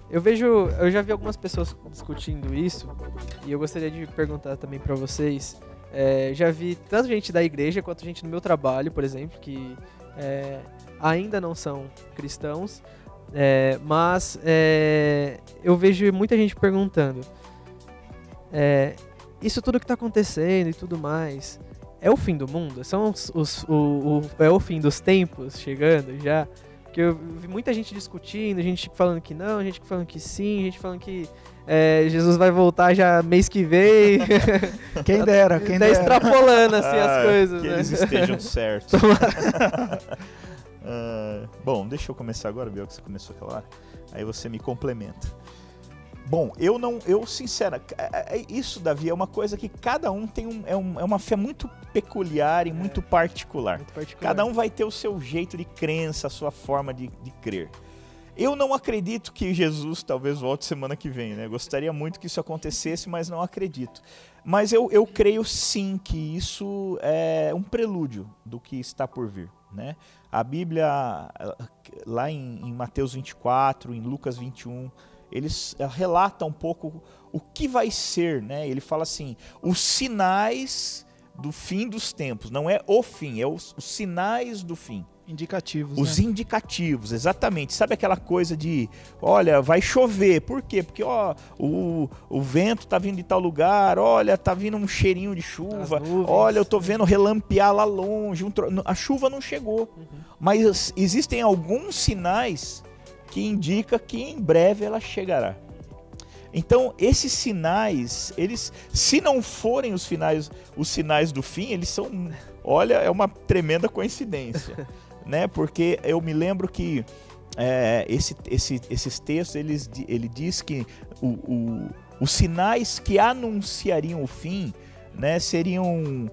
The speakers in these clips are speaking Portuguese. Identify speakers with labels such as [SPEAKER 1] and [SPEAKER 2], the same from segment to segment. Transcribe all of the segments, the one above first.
[SPEAKER 1] Eu já vi algumas pessoas discutindo isso e eu gostaria de perguntar também para vocês. Já vi tanto gente da igreja quanto gente no meu trabalho, por exemplo, que ainda não são cristãos, mas eu vejo muita gente perguntando: isso tudo que está acontecendo e tudo mais, é o fim do mundo? É o fim dos tempos chegando já? Porque eu vi muita gente discutindo, gente falando que não, gente falando que sim, gente falando que Jesus vai voltar já mês que vem.
[SPEAKER 2] Quem dera, quem dera.
[SPEAKER 1] Extrapolando assim as coisas,
[SPEAKER 3] que
[SPEAKER 1] né?
[SPEAKER 3] eles estejam certos. Bom, deixa eu começar agora, Biel, que você começou aquela hora. Aí você me complementa. Bom, eu sinceramente, isso, Davi, é uma coisa que cada um tem é uma fé muito peculiar e muito particular. Cada um vai ter o seu jeito de crença, a sua forma de crer. Eu não acredito que Jesus talvez volte semana que vem, né? Gostaria muito que isso acontecesse, mas não acredito. Mas eu creio sim que isso é um prelúdio do que está por vir, né? A Bíblia, lá em Mateus 24, em Lucas 21... eles relatam um pouco o que vai ser, né? Ele fala assim, os sinais do fim dos tempos, não é o fim, é os sinais do fim.
[SPEAKER 2] Indicativos,
[SPEAKER 3] Os
[SPEAKER 2] né?
[SPEAKER 3] indicativos, exatamente. Sabe aquela coisa de, olha, vai chover, por quê? Porque o vento tá vindo de tal lugar, olha, tá vindo um cheirinho de chuva, olha, eu tô vendo relampear lá longe, a chuva não chegou. Mas existem alguns sinais que indica que em breve ela chegará. Então, esses sinais, eles, se não forem os sinais do fim, eles são, olha, é uma tremenda coincidência, né? Porque eu me lembro que esses textos, ele diz que os sinais que anunciariam o fim, né, seriam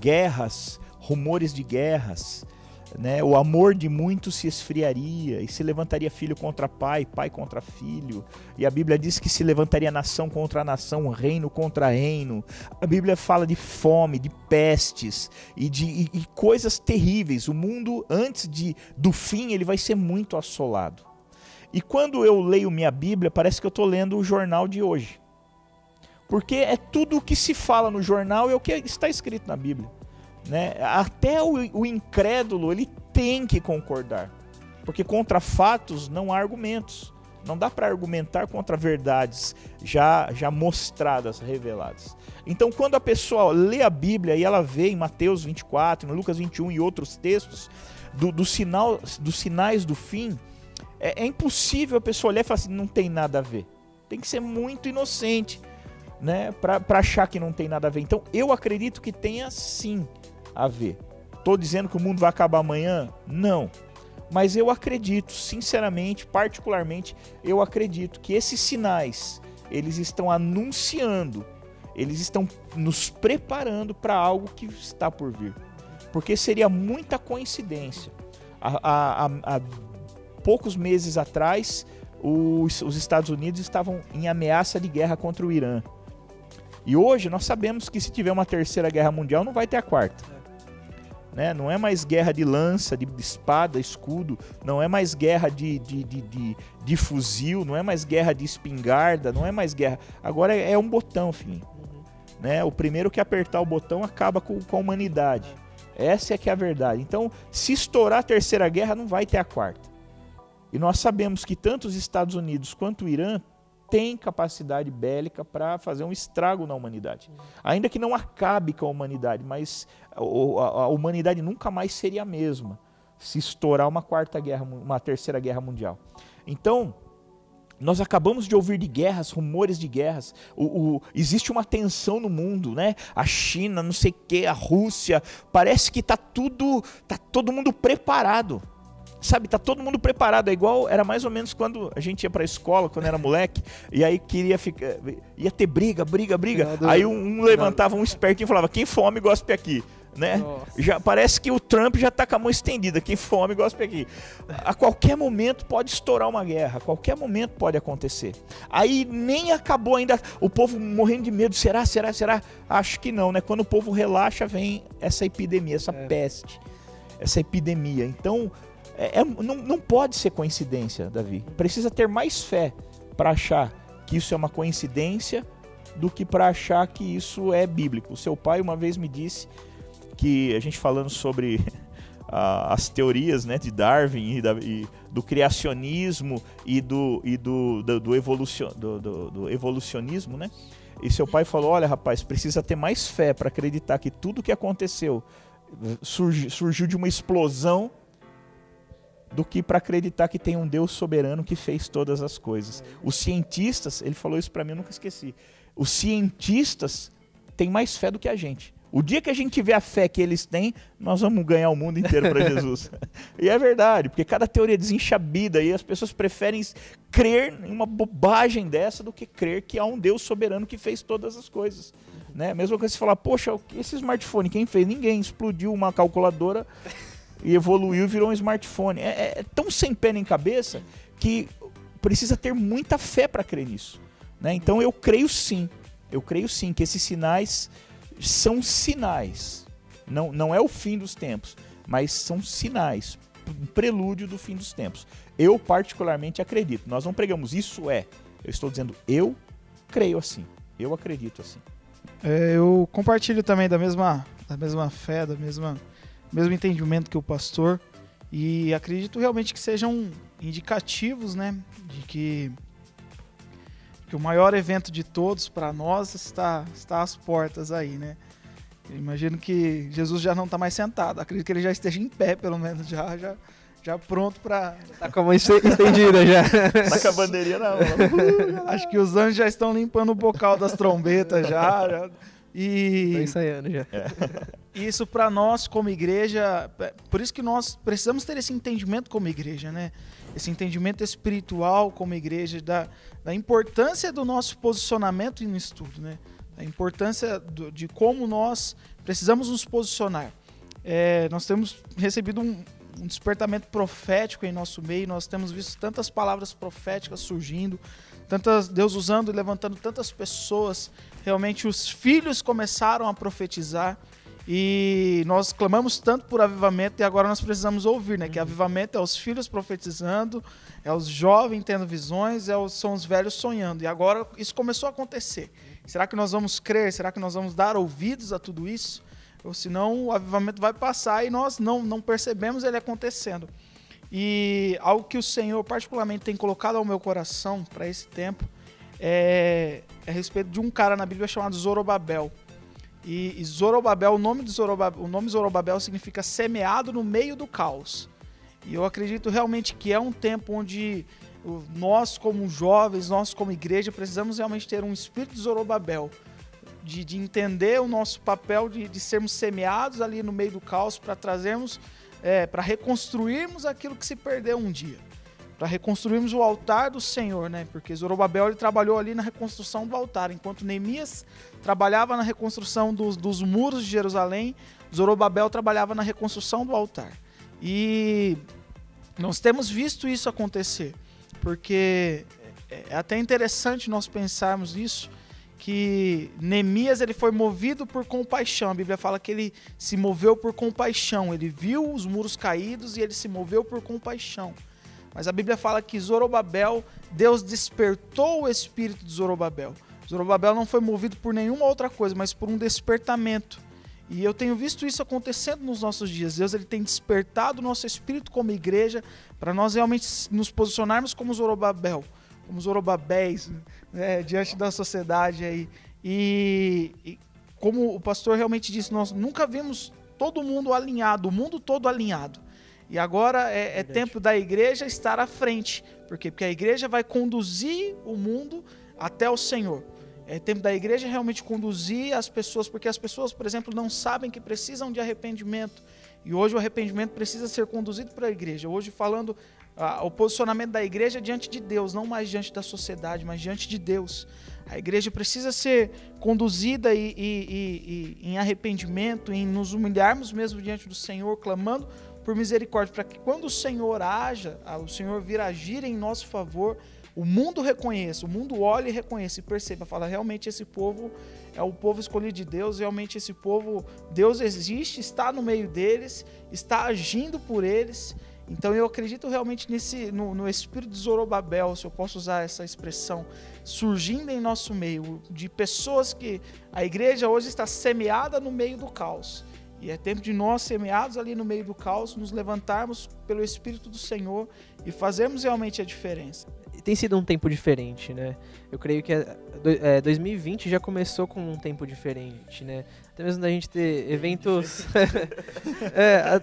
[SPEAKER 3] guerras, rumores de guerras, né? O amor de muitos se esfriaria e se levantaria filho contra pai, pai contra filho. E a Bíblia diz que se levantaria nação contra nação, reino contra reino. A Bíblia fala de fome, de pestes e coisas terríveis. O mundo, antes do fim, ele vai ser muito assolado. E quando eu leio minha Bíblia, parece que eu estou lendo o jornal de hoje. Porque é tudo o que se fala no jornal é o que está escrito na Bíblia. Né? Até o incrédulo, ele tem que concordar, porque contra fatos não há argumentos, não dá para argumentar contra verdades já mostradas, reveladas. Então, quando a pessoa lê a Bíblia e ela vê em Mateus 24, em Lucas 21 e outros textos dos sinais do fim, é impossível a pessoa olhar e falar assim, não tem nada a ver. Tem que ser muito inocente, né, para achar que não tem nada a ver. Então, eu acredito que tenha sim a ver. Estou dizendo que o mundo vai acabar amanhã? Não. Mas eu acredito, sinceramente, particularmente, eu acredito que esses sinais, eles estão anunciando, eles estão nos preparando para algo que está por vir. Porque seria muita coincidência. Há poucos meses atrás, os Estados Unidos estavam em ameaça de guerra contra o Irã. E hoje nós sabemos que se tiver uma terceira guerra mundial, não vai ter a quarta. Né? Não é mais guerra de lança, de espada, escudo, não é mais guerra de fuzil, não é mais guerra de espingarda, não é mais guerra. Agora é um botão, filhinho. Né? O primeiro que apertar o botão acaba com a humanidade. Essa é que é a verdade. Então, se estourar a terceira guerra, não vai ter a quarta. E nós sabemos que tanto os Estados Unidos quanto o Irã têm capacidade bélica para fazer um estrago na humanidade. Ainda que não acabe com a humanidade, mas a humanidade nunca mais seria a mesma se estourar uma terceira guerra mundial. Então, nós acabamos de ouvir de guerras, rumores de guerras. Existe uma tensão no mundo, né? A China, não sei o que, a Rússia. Parece que tá todo mundo preparado. Sabe, tá todo mundo preparado. É igual, era mais ou menos quando a gente ia pra escola, quando era moleque, e aí ia ter briga. Aí um levantava um espertinho e falava, quem fome, gospe aqui. Né? Já parece que o Trump já tá com a mão estendida, quem fome, gospe aqui. A qualquer momento pode estourar uma guerra, a qualquer momento pode acontecer. Aí nem acabou ainda, o povo morrendo de medo, será? Acho que não, né? Quando o povo relaxa, vem essa epidemia, essa peste. essa epidemia. Então, não pode ser coincidência, Davi. Precisa ter mais fé para achar que isso é uma coincidência do que para achar que isso é bíblico. O seu pai uma vez me disse que, a gente falando sobre as teorias, né, de Darwin e do criacionismo e do evolucionismo, né? E seu pai falou, olha rapaz, precisa ter mais fé para acreditar que tudo que aconteceu surgiu de uma explosão do que para acreditar que tem um Deus soberano que fez todas as coisas. Os cientistas, ele falou isso para mim, eu nunca esqueci, os cientistas têm mais fé do que a gente. O dia que a gente tiver a fé que eles têm, nós vamos ganhar o mundo inteiro para Jesus. E é verdade, porque cada teoria desenxabida e as pessoas preferem crer em uma bobagem dessa do que crer que há um Deus soberano que fez todas as coisas. Né? Mesma coisa você falar, poxa, esse smartphone, quem fez? Ninguém. Explodiu uma calculadora e evoluiu e virou um smartphone. É tão sem pé nem cabeça que precisa ter muita fé para crer nisso. Né? Então eu creio sim que esses sinais são sinais, não é o fim dos tempos, mas são sinais, um prelúdio do fim dos tempos. Eu particularmente acredito, nós não pregamos isso eu estou dizendo, eu creio assim, eu acredito assim.
[SPEAKER 2] Eu compartilho também da mesma fé, do mesmo entendimento que o pastor, e acredito realmente que sejam indicativos, né, de que o maior evento de todos para nós está às portas aí, né? Eu imagino que Jesus já não está mais sentado, acredito que ele já esteja em pé, pelo menos, já pronto para...
[SPEAKER 1] Tá com a mão estendida já.
[SPEAKER 3] Tá com a bandeirinha na mão.
[SPEAKER 2] Acho que os anjos já estão limpando o bocal das trombetas já.
[SPEAKER 1] Tô ensaiando já.
[SPEAKER 2] Isso para nós como igreja, por isso que nós precisamos ter esse entendimento como igreja, né? Esse entendimento espiritual como igreja, da importância do nosso posicionamento no estudo, né? A importância de como nós precisamos nos posicionar. Nós temos recebido um despertamento profético em nosso meio, nós temos visto tantas palavras proféticas surgindo, Deus usando e levantando tantas pessoas. Realmente os filhos começaram a profetizar e nós clamamos tanto por avivamento e agora nós precisamos ouvir, né? Que avivamento é os filhos profetizando, é os jovens tendo visões, são os velhos sonhando. E agora isso começou a acontecer. Será que nós vamos crer? Será que nós vamos dar ouvidos a tudo isso? Ou senão o avivamento vai passar e nós não percebemos ele acontecendo. E algo que o Senhor particularmente tem colocado ao meu coração para esse tempo é a respeito de um cara na Bíblia chamado Zorobabel. E Zorobabel, o nome Zorobabel significa semeado no meio do caos. E eu acredito realmente que é um tempo onde nós como jovens, nós como igreja, precisamos realmente ter um espírito de Zorobabel, de entender o nosso papel de sermos semeados ali no meio do caos para trazermos, para reconstruirmos aquilo que se perdeu um dia. Para reconstruirmos o altar do Senhor, né? Porque Zorobabel ele trabalhou ali na reconstrução do altar, enquanto Neemias trabalhava na reconstrução dos muros de Jerusalém, Zorobabel trabalhava na reconstrução do altar. E nós temos visto isso acontecer, porque é até interessante nós pensarmos nisso, que Neemias ele foi movido por compaixão. A Bíblia fala que ele se moveu por compaixão, ele viu os muros caídos e ele se moveu por compaixão. Mas a Bíblia fala que Zorobabel, Deus despertou o espírito de Zorobabel. Zorobabel não foi movido por nenhuma outra coisa, mas por um despertamento. E eu tenho visto isso acontecendo nos nossos dias. Deus ele tem despertado o nosso espírito como igreja para nós realmente nos posicionarmos como Zorobabel, como Zorobabéis, né, diante da sociedade aí. E como o pastor realmente disse, nós nunca vimos todo mundo alinhado, o mundo todo alinhado. E agora é tempo da igreja estar à frente. Por quê? Porque a igreja vai conduzir o mundo até o Senhor. É tempo da igreja realmente conduzir as pessoas, porque as pessoas, por exemplo, não sabem que precisam de arrependimento. E hoje o arrependimento precisa ser conduzido para a igreja. Hoje falando o posicionamento da igreja diante de Deus, não mais diante da sociedade, mas diante de Deus. A igreja precisa ser conduzida em arrependimento, em nos humilharmos mesmo diante do Senhor, clamando por misericórdia, para que quando o Senhor haja, o Senhor vir agir em nosso favor, o mundo reconheça, o mundo olhe e reconheça e perceba, fala, realmente esse povo é o povo escolhido de Deus, realmente esse povo, Deus existe, está no meio deles, está agindo por eles. Então eu acredito realmente no espírito de Zorobabel, se eu posso usar essa expressão, surgindo em nosso meio, de pessoas que a igreja hoje está semeada no meio do caos. E é tempo de nós, semeados ali no meio do caos, nos levantarmos pelo Espírito do Senhor e fazermos realmente a diferença.
[SPEAKER 1] Tem sido um tempo diferente, né? Eu creio que 2020 já começou com um tempo diferente, né? Até mesmo da gente ter eventos...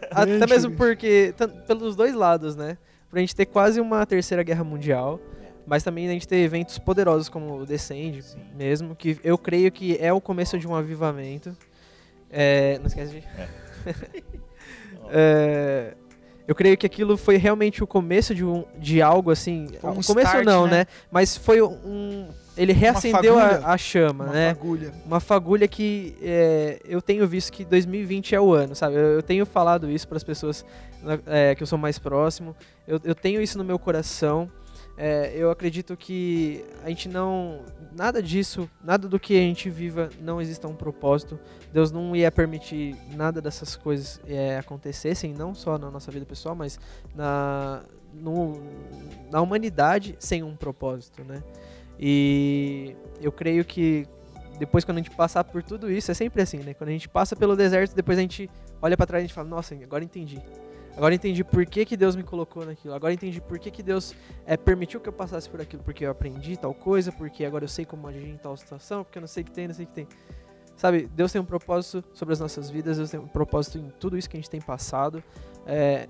[SPEAKER 1] até mesmo porque, pelos dois lados, né? Pra gente ter quase uma terceira guerra mundial, mas também a gente ter eventos poderosos como o Descende, mesmo, que eu creio que é o começo de um avivamento. Não esquece de... eu creio que aquilo foi realmente o começo de algo assim.
[SPEAKER 2] Foi um
[SPEAKER 1] começo
[SPEAKER 2] start,
[SPEAKER 1] não,
[SPEAKER 2] né?
[SPEAKER 1] Mas foi ele reacendeu a chama,
[SPEAKER 2] uma
[SPEAKER 1] né?
[SPEAKER 2] fagulha.
[SPEAKER 1] Uma fagulha que eu tenho visto que 2020 é o ano, sabe? Eu tenho falado isso para as pessoas que eu sou mais próximo. Eu tenho isso no meu coração. Eu acredito que a gente não... Nada disso, nada do que a gente viva não exista um propósito. Deus não ia permitir nada dessas coisas acontecessem, não só na nossa vida pessoal, mas na humanidade sem um propósito, né? E eu creio que depois, quando a gente passar por tudo isso, é sempre assim, né? Quando a gente passa pelo deserto, depois a gente olha pra trás e a gente fala, nossa, agora entendi. Agora entendi por que Deus me colocou naquilo. Agora entendi por que Deus permitiu que eu passasse por aquilo. Porque eu aprendi tal coisa, porque agora eu sei como agir em tal situação, porque eu não sei o que tem. Sabe, Deus tem um propósito sobre as nossas vidas, Deus tem um propósito em tudo isso que a gente tem passado.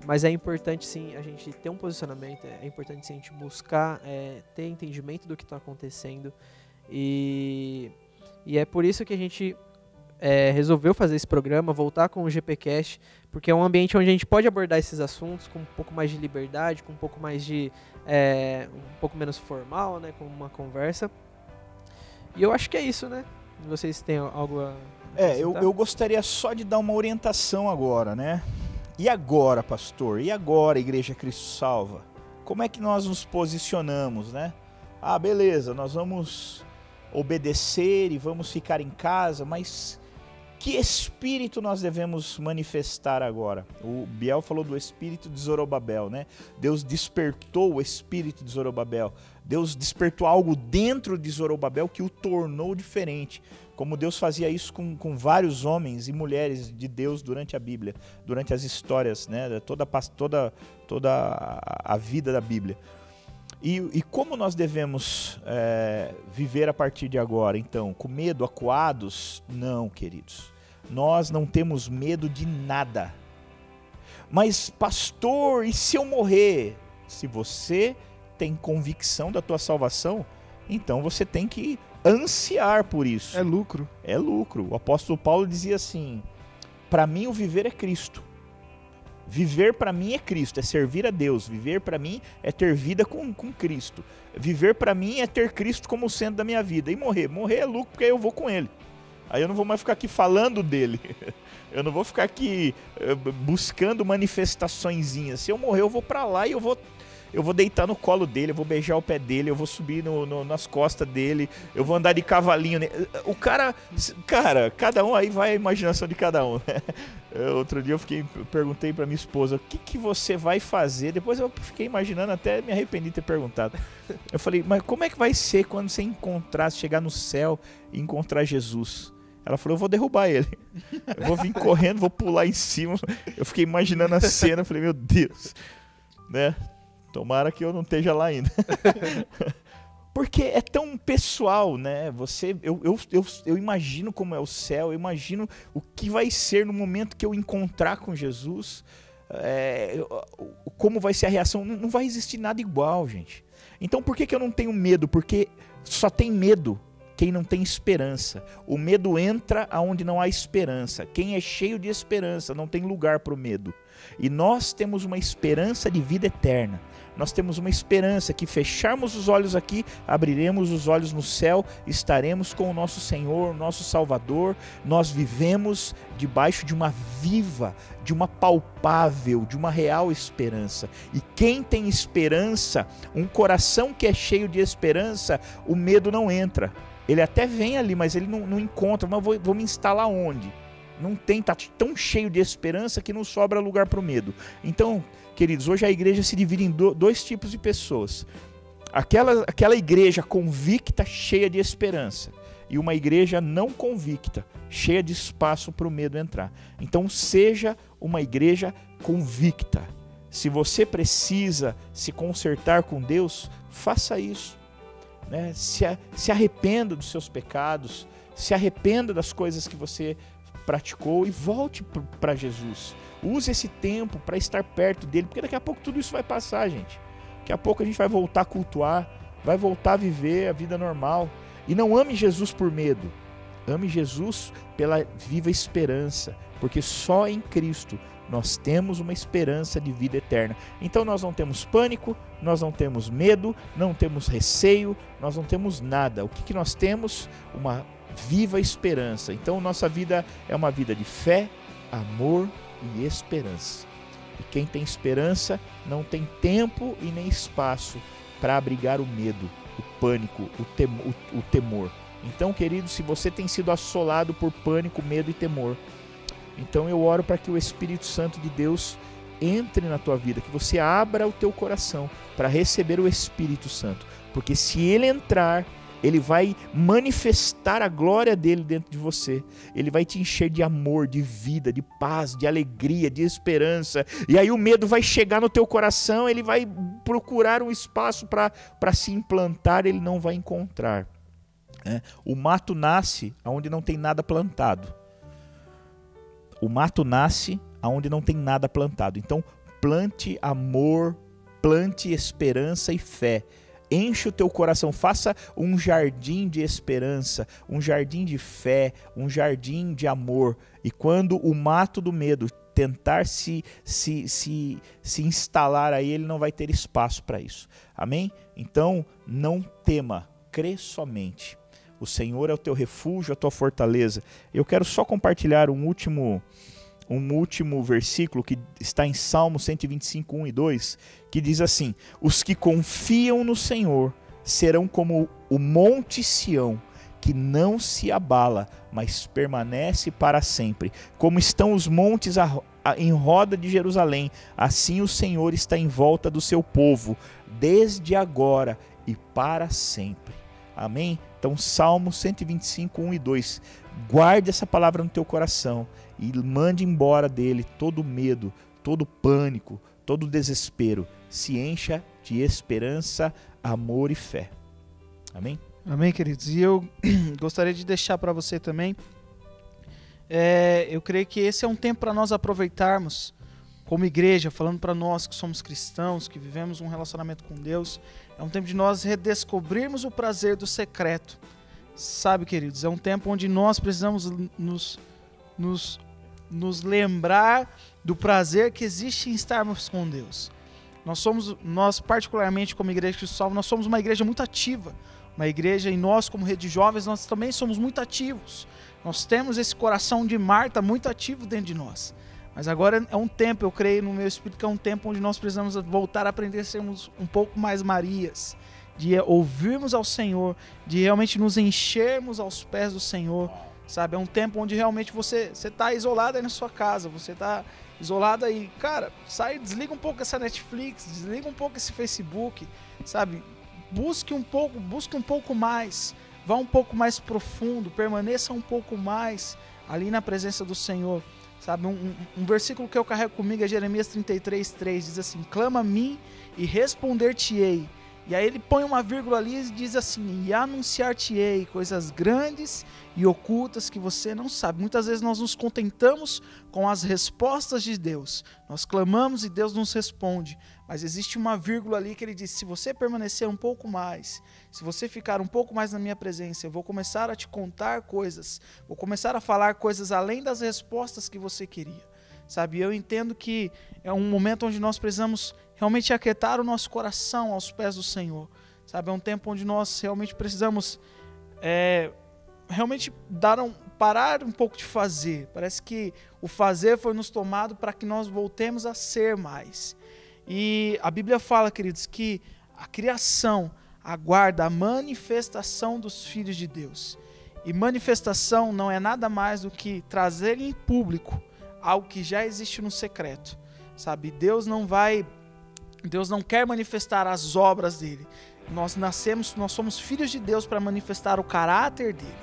[SPEAKER 1] Mas é importante sim a gente ter um posicionamento, é importante sim a gente buscar ter entendimento do que está acontecendo. E é por isso que a gente resolveu fazer esse programa, voltar com o GPcast, porque é um ambiente onde a gente pode abordar esses assuntos com um pouco mais de liberdade, com um pouco mais de... um pouco menos formal, né, com uma conversa. E eu acho que é isso, né? Vocês têm algo a...
[SPEAKER 3] eu gostaria só de dar uma orientação agora, né? E agora, pastor? E agora, Igreja Cristo Salva? Como é que nós nos posicionamos, né? Ah, beleza, nós vamos obedecer e vamos ficar em casa, mas que espírito nós devemos manifestar agora? O Biel falou do espírito de Zorobabel, né? Deus despertou o espírito de Zorobabel. Deus despertou algo dentro de Zorobabel que o tornou diferente. Como Deus fazia isso com vários homens e mulheres de Deus durante a Bíblia, durante as histórias, né? Toda a vida da Bíblia. E como nós devemos viver a partir de agora, então? Com medo, acuados? Não, queridos. Nós não temos medo de nada. Mas, pastor, e se eu morrer? Se você tem convicção da tua salvação, então você tem que ansiar por isso.
[SPEAKER 2] É lucro.
[SPEAKER 3] É lucro. O apóstolo Paulo dizia assim, para mim o viver é Cristo. Viver para mim é Cristo, é servir a Deus. Viver para mim é ter vida com Cristo. Viver para mim é ter Cristo como centro da minha vida. E morrer é lucro, porque aí eu vou com Ele. Aí eu não vou mais ficar aqui falando dele. Eu não vou ficar aqui buscando manifestaçõezinhas. Se eu morrer, eu vou para lá e eu vou deitar no colo dele, eu vou beijar o pé dele, eu vou subir nas costas dele, eu vou andar de cavalinho nele. O cara, cada um aí vai a imaginação de cada um, né? Outro dia eu perguntei pra minha esposa, o que você vai fazer? Depois eu fiquei imaginando, até me arrependi de ter perguntado. Eu falei, mas como é que vai ser quando você chegar no céu e encontrar Jesus? Ela falou, eu vou derrubar ele. Eu vou vir correndo, vou pular em cima. Eu fiquei imaginando a cena, eu falei, meu Deus, né? Tomara que eu não esteja lá ainda. Porque é tão pessoal, né? Eu imagino como é o céu, eu imagino o que vai ser no momento que eu encontrar com Jesus, como vai ser a reação. Não vai existir nada igual, gente. Então por que eu não tenho medo? Porque só tem medo quem não tem esperança. O medo entra aonde não há esperança. Quem é cheio de esperança não tem lugar para o medo. E nós temos uma esperança de vida eterna. Nós temos uma esperança que fecharmos os olhos aqui, abriremos os olhos no céu, estaremos com o nosso Senhor, nosso Salvador. Nós vivemos debaixo de uma viva, de uma palpável, de uma real esperança. E quem tem esperança, um coração que é cheio de esperança, o medo não entra. Ele até vem ali, mas ele não encontra. Mas vou me instalar onde? Não tem, está tão cheio de esperança que não sobra lugar para o medo. Então, queridos, hoje a igreja se divide em dois tipos de pessoas. Aquela igreja convicta, cheia de esperança, e uma igreja não convicta, cheia de espaço para o medo entrar. Então seja uma igreja convicta. Se você precisa se consertar com Deus, faça isso, né? Se arrependa dos seus pecados, se arrependa das coisas que você praticou e volte para Jesus. Use esse tempo para estar perto dele, porque daqui a pouco tudo isso vai passar, gente. Daqui a pouco a gente vai voltar a cultuar, vai voltar a viver a vida normal. E não ame Jesus por medo. Ame Jesus pela viva esperança, porque só em Cristo nós temos uma esperança de vida eterna. Então nós não temos pânico, nós não temos medo, não temos receio, nós não temos nada. O que nós temos? Uma viva esperança. Então nossa vida é uma vida de fé, amor e esperança. E quem tem esperança não tem tempo e nem espaço para abrigar o medo, o pânico, o temor. Então, querido, se você tem sido assolado por pânico, medo e temor, então eu oro para que o Espírito Santo de Deus entre na tua vida, que você abra o teu coração para receber o Espírito Santo, porque se ele entrar, ele vai manifestar a glória dele dentro de você. Ele vai te encher de amor, de vida, de paz, de alegria, de esperança. E aí o medo vai chegar no teu coração, ele vai procurar um espaço para se implantar, ele não vai encontrar. O mato nasce onde não tem nada plantado. O mato nasce onde não tem nada plantado. Então plante amor, plante esperança e fé. Enche o teu coração, faça um jardim de esperança, um jardim de fé, um jardim de amor. E quando o mato do medo tentar se instalar aí, ele não vai ter espaço para isso. Amém? Então, não tema, crê somente. O Senhor é o teu refúgio, a tua fortaleza. Eu quero só compartilhar um último versículo que está em Salmo 125, 1 e 2, que diz assim: os que confiam no Senhor serão como o monte Sião, que não se abala, mas permanece para sempre. Como estão os montes em roda de Jerusalém, assim o Senhor está em volta do seu povo, desde agora e para sempre. Amém? Então, Salmo 125, 1 e 2. Guarde essa palavra no teu coração e mande embora dele todo medo, todo pânico, todo desespero. Se encha de esperança, amor e fé. Amém?
[SPEAKER 2] Amém, queridos. E eu gostaria de deixar para você também, eu creio que esse é um tempo para nós aproveitarmos como igreja, falando para nós que somos cristãos, que vivemos um relacionamento com Deus. É um tempo de nós redescobrirmos o prazer do secreto. Sabe, queridos, é um tempo onde nós precisamos nos lembrar do prazer que existe em estarmos com Deus. Nós particularmente como Igreja Cristo Salvo, nós somos uma igreja muito ativa. Uma igreja, e nós como Rede de Jovens, nós também somos muito ativos. Nós temos esse coração de Marta muito ativo dentro de nós. Mas agora é um tempo, eu creio no meu espírito, que é um tempo onde nós precisamos voltar a aprender a sermos um pouco mais Marias, de ouvirmos ao Senhor, de realmente nos enchermos aos pés do Senhor, sabe? É um tempo onde realmente você está isolado aí na sua casa, você está isolado aí, cara, sai, desliga um pouco essa Netflix, desliga um pouco esse Facebook, sabe? Busque um pouco mais, vá um pouco mais profundo, permaneça um pouco mais ali na presença do Senhor. Sabe, um versículo que eu carrego comigo é Jeremias 33:3, diz assim: clama a mim e responder-te-ei. E aí ele põe uma vírgula ali e diz assim: e anunciar-te-ei coisas grandes e ocultas que você não sabe. Muitas vezes nós nos contentamos com as respostas de Deus. Nós clamamos e Deus nos responde. Mas existe uma vírgula ali que ele diz: se você permanecer um pouco mais, se você ficar um pouco mais na minha presença, eu vou começar a te contar coisas, vou começar a falar coisas além das respostas que você queria. Sabe, eu entendo que é um momento onde nós precisamos realmente aquietar o nosso coração aos pés do Senhor. Sabe, é um tempo onde nós realmente precisamos realmente parar um pouco de fazer. Parece que o fazer foi nos tomado para que nós voltemos a ser mais. E a Bíblia fala, queridos, que a criação aguarda a manifestação dos filhos de Deus. E manifestação não é nada mais do que trazer em público algo que já existe no secreto, sabe? Deus não quer manifestar as obras dele. Nós somos filhos de Deus para manifestar o caráter dele.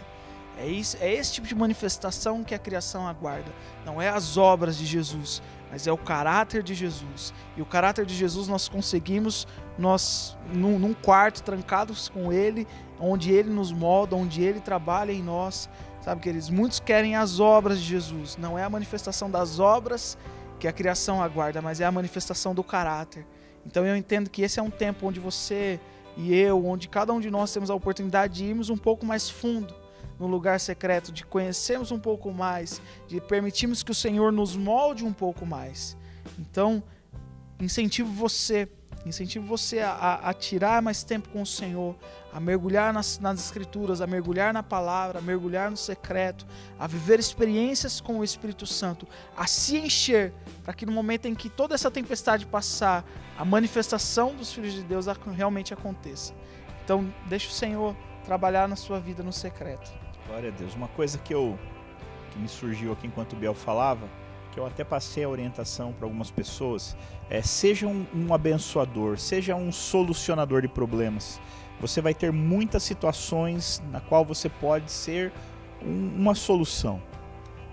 [SPEAKER 2] É esse tipo de manifestação que a criação aguarda. Não é as obras de Jesus, mas é o caráter de Jesus. E o caráter de Jesus nós conseguimos num quarto, trancados com Ele, onde Ele nos molda, onde Ele trabalha em nós. Sabe, queridos? Muitos querem as obras de Jesus. Não é a manifestação das obras que a criação aguarda, mas é a manifestação do caráter. Então eu entendo que esse é um tempo onde você e eu, onde cada um de nós temos a oportunidade de irmos um pouco mais fundo no lugar secreto, de conhecermos um pouco mais, de permitirmos que o Senhor nos molde um pouco mais. Então, incentivo você a tirar mais tempo com o Senhor, a mergulhar nas Escrituras, a mergulhar na palavra, a mergulhar no secreto, a viver experiências com o Espírito Santo, a se encher, para que no momento em que toda essa tempestade passar, a manifestação dos filhos de Deus realmente aconteça. Então, deixa o Senhor trabalhar na sua vida no secreto.
[SPEAKER 3] Glória a Deus. Uma coisa que me surgiu aqui enquanto o Biel falava, que eu até passei a orientação para algumas pessoas, seja um abençoador, seja um solucionador de problemas. Você vai ter muitas situações na qual você pode ser uma solução.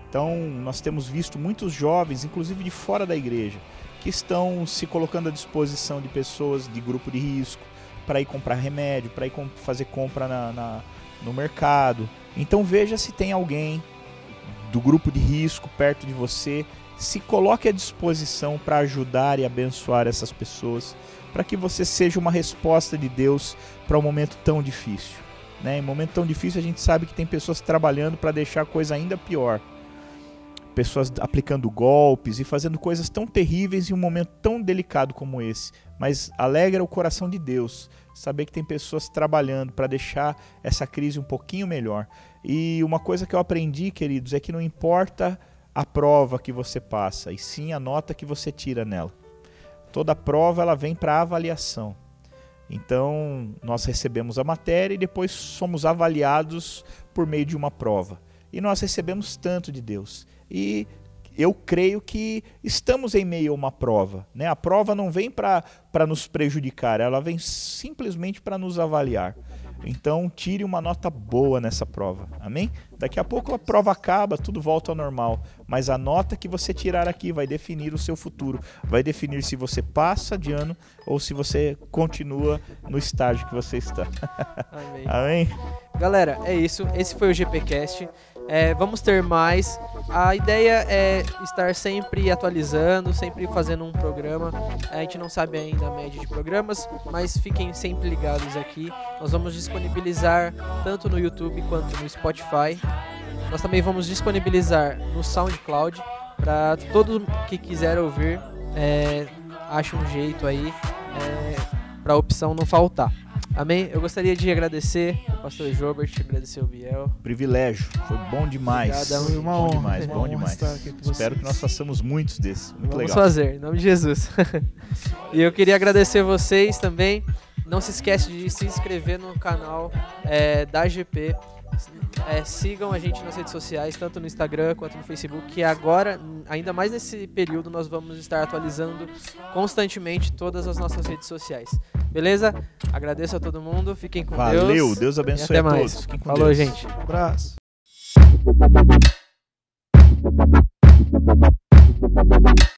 [SPEAKER 3] Então, nós temos visto muitos jovens, inclusive de fora da igreja, que estão se colocando à disposição de pessoas de grupo de risco, para ir comprar remédio, para ir fazer compra no mercado. Então veja se tem alguém do grupo de risco perto de você, se coloque à disposição para ajudar e abençoar essas pessoas, para que você seja uma resposta de Deus para um momento tão difícil, né? Em um momento tão difícil a gente sabe que tem pessoas trabalhando para deixar a coisa ainda pior, pessoas aplicando golpes e fazendo coisas tão terríveis em um momento tão delicado como esse. Mas alegra o coração de Deus saber que tem pessoas trabalhando para deixar essa crise um pouquinho melhor. E uma coisa que eu aprendi, queridos, é que não importa a prova que você passa, e sim a nota que você tira nela. Toda prova ela vem para avaliação. Então nós recebemos a matéria e depois somos avaliados por meio de uma prova. E nós recebemos tanto de Deus. E eu creio que estamos em meio a uma prova, né? A prova não vem para nos prejudicar, ela vem simplesmente para nos avaliar. Então tire uma nota boa nessa prova, amém? Daqui a pouco a prova acaba, tudo volta ao normal, mas a nota que você tirar aqui vai definir o seu futuro, vai definir se você passa de ano ou se você continua no estágio que você está.
[SPEAKER 1] Amém.
[SPEAKER 3] Amém?
[SPEAKER 1] Galera, é isso, esse foi o GPcast. Vamos ter mais. A ideia é estar sempre atualizando, sempre fazendo um programa. A gente não sabe ainda a média de programas, mas fiquem sempre ligados aqui. Nós vamos disponibilizar tanto no YouTube quanto no Spotify. Nós também vamos disponibilizar no SoundCloud para todo que quiser ouvir, ache um jeito aí para a opção não faltar. Amém? Eu gostaria de agradecer o pastor Jobert, agradecer o Biel.
[SPEAKER 3] Privilégio, foi bom demais.
[SPEAKER 1] Obrigado,
[SPEAKER 2] foi uma honra.
[SPEAKER 3] Bom demais. Espero que nós façamos muitos desses. Muito
[SPEAKER 1] Vamos
[SPEAKER 3] legal.
[SPEAKER 1] fazer, em nome de Jesus. E eu queria agradecer vocês também. Não se esquece de se inscrever no canal da GP. Sigam a gente nas redes sociais, tanto no Instagram quanto no Facebook, que agora, ainda mais nesse período, nós vamos estar atualizando constantemente todas as nossas redes sociais. Beleza? Agradeço a todo mundo, fiquem com Deus.
[SPEAKER 3] Valeu, Deus abençoe
[SPEAKER 1] a todos.
[SPEAKER 3] Fiquem com
[SPEAKER 1] Falou,
[SPEAKER 3] Deus.
[SPEAKER 1] gente.
[SPEAKER 2] Um abraço.